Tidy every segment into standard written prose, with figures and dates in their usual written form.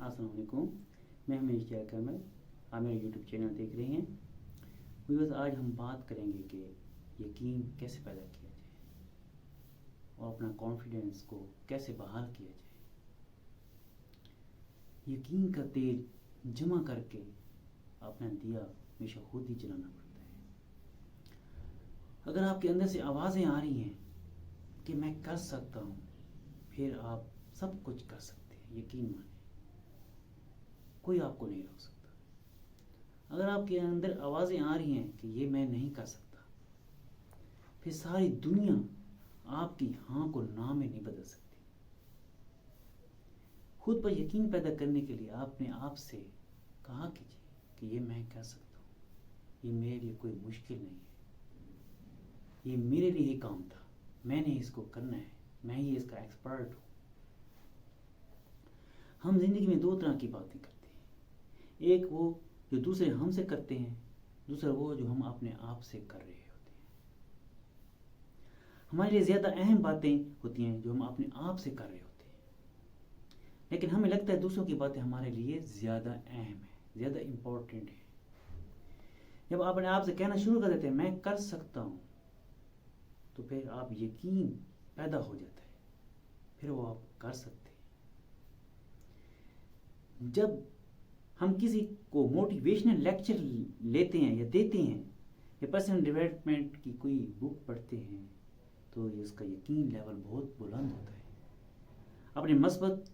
अस्सलाम वालेकुम। मैं हमें इश्तियाक अहमद, आप मेरा यूट्यूब चैनल देख रहे हैं। व्यूअर्स, आज हम बात करेंगे कि यकीन कैसे पैदा किया जाए और अपना कॉन्फिडेंस को कैसे बहाल किया जाए। यकीन का तेल जमा करके अपना दिया हमेशा खुद ही जलाना पड़ता है। अगर आपके अंदर से आवाज़ें आ रही हैं कि मैं कर सकता हूँ, फिर आप सब कुछ कर सकते हैं। यकीन माने, कोई आपको नहीं रोक सकता। अगर आपके अंदर आवाज़ें आ रही हैं कि ये मैं नहीं कर सकता, फिर सारी दुनिया आपकी हाँ को ना में नहीं बदल सकती। खुद पर यकीन पैदा करने के लिए आपने आप से कहा कीजिए कि ये मैं कर सकता हूँ, ये मेरे लिए कोई मुश्किल नहीं है, ये मेरे लिए ही काम था, मैंने इसको करना है, मैं ही इसका एक्सपर्ट हूँ। हम जिंदगी में दो तरह की बातें करते हैं, एक वो जो दूसरे हमसे करते हैं, दूसरा वो जो हम अपने आप से कर रहे होते हैं। हमारे लिए ज़्यादा अहम बातें होती हैं जो हम अपने आप से कर रहे होते हैं, लेकिन हमें लगता है दूसरों की बातें हमारे लिए ज़्यादा अहम है, ज़्यादा इम्पोर्टेंट है। जब आप अपने आप से कहना शुरू कर देते हैं मैं कर सकता हूँ, तो फिर आप यकीन पैदा हो जाता है, फिर वो आप कर सकते हैं। जब हम किसी को मोटिवेशनल लेक्चर लेते हैं या देते हैं या पर्सनल डेवलपमेंट की कोई बुक पढ़ते हैं, तो इसका यकीन लेवल बहुत बुलंद होता है। अपने मस्बत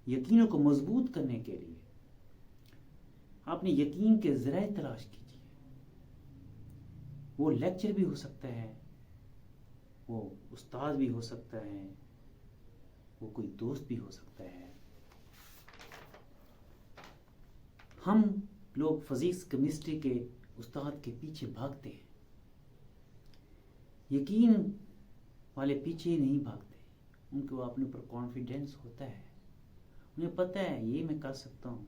यकीनों को मजबूत करने के लिए अपने यकीन के ज़राए तलाश कीजिए। वो लेक्चर भी हो सकता है, वो उस्ताद भी हो सकता है, वो कोई दोस्त भी हो सकता है। हम लोग फिजिक्स केमिस्ट्री के उस्ताद के पीछे भागते हैं, यकीन वाले पीछे नहीं भागते। उनको अपने ऊपर कॉन्फिडेंस होता है, उन्हें पता है ये मैं कर सकता हूँ,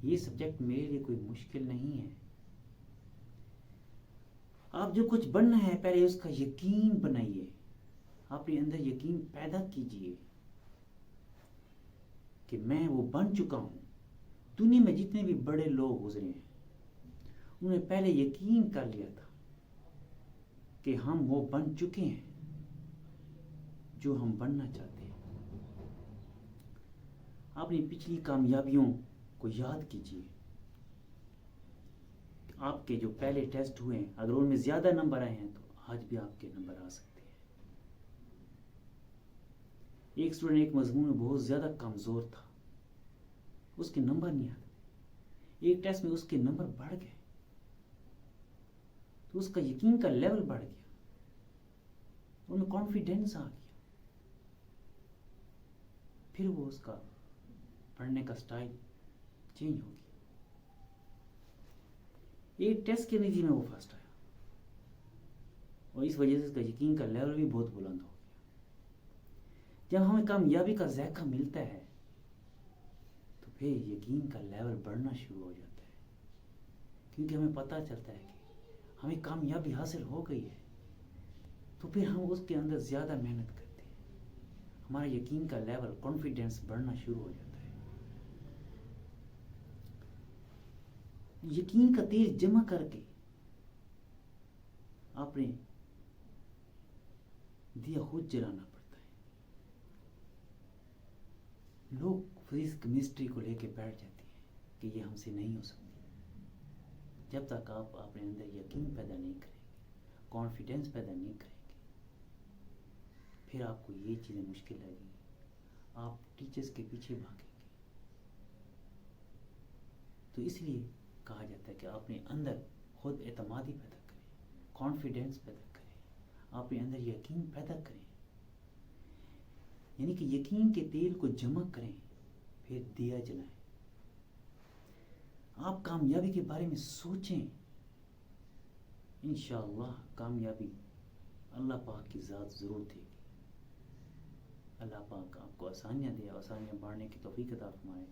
ये सब्जेक्ट मेरे लिए कोई मुश्किल नहीं है। आप जो कुछ बनना है पहले उसका यकीन बनाइए, अपने अंदर यकीन पैदा कीजिए कि मैं वो बन चुका हूँ। दुनिया में जितने भी बड़े लोग गुजरे हैं, उन्होंने पहले यकीन कर लिया था कि हम वो बन चुके हैं जो हम बनना चाहते हैं। अपनी पिछली कामयाबियों को याद कीजिए। आपके जो पहले टेस्ट हुए हैं, अगर उनमें ज़्यादा नंबर आए हैं तो आज भी आपके नंबर आ सकते हैं। एक स्टूडेंट एक मजमून में बहुत ज़्यादा कमज़ोर था, उसके नंबर नहीं आते, एक टेस्ट में उसके नंबर बढ़ गए, तो उसका यकीन का लेवल बढ़ गया, उनमें कॉन्फिडेंस आ गया। फिर वो उसका पढ़ने का स्टाइल चेंज हो गया। एक टेस्ट के नतीजे में वो फर्स्ट आया और इस वजह से उसका यकीन का लेवल भी बहुत बुलंद हो गया। जब हमें कामयाबी का ज़ायका मिलता है तो फिर यकीन का लेवल बढ़ना शुरू हो जाता है, क्योंकि हमें पता चलता है कि हमें कामयाबी हासिल हो गई है, तो फिर हम उसके अंदर ज़्यादा मेहनत करते हैं, हमारा यकीन का लेवल कॉन्फिडेंस बढ़ना शुरू हो जाता है। यकीन का तेल जमा करके आपने दिया खुद जलाना पड़ता है। लोग फिजिक्स केमिस्ट्री को लेके बैठ जाते हैं कि ये हमसे नहीं हो सकती। जब तक आप अपने अंदर यकीन पैदा नहीं करेंगे, कॉन्फिडेंस पैदा नहीं करेंगे, फिर आपको ये चीज़ें मुश्किल लगेंगी, आप टीचर्स के पीछे भागेंगे। तो इसलिए कहा जाता है कि अपने अंदर खुद एतमादी पैदा करें, कॉन्फिडेंस पैदा करें, अपने अंदर यकीन पैदा करें, यानी कि यकीन के तेल को जमा करें, फिर दिया जलाएं। आप कामयाबी के बारे में सोचें, इंशाअल्लाह कामयाबी अल्लाह पाक की ज़ात ज़रूर देगी। अल्लाह पाक आपको आसानियाँ दे, आसानियाँ बांटने की तौफीक अता फरमाए।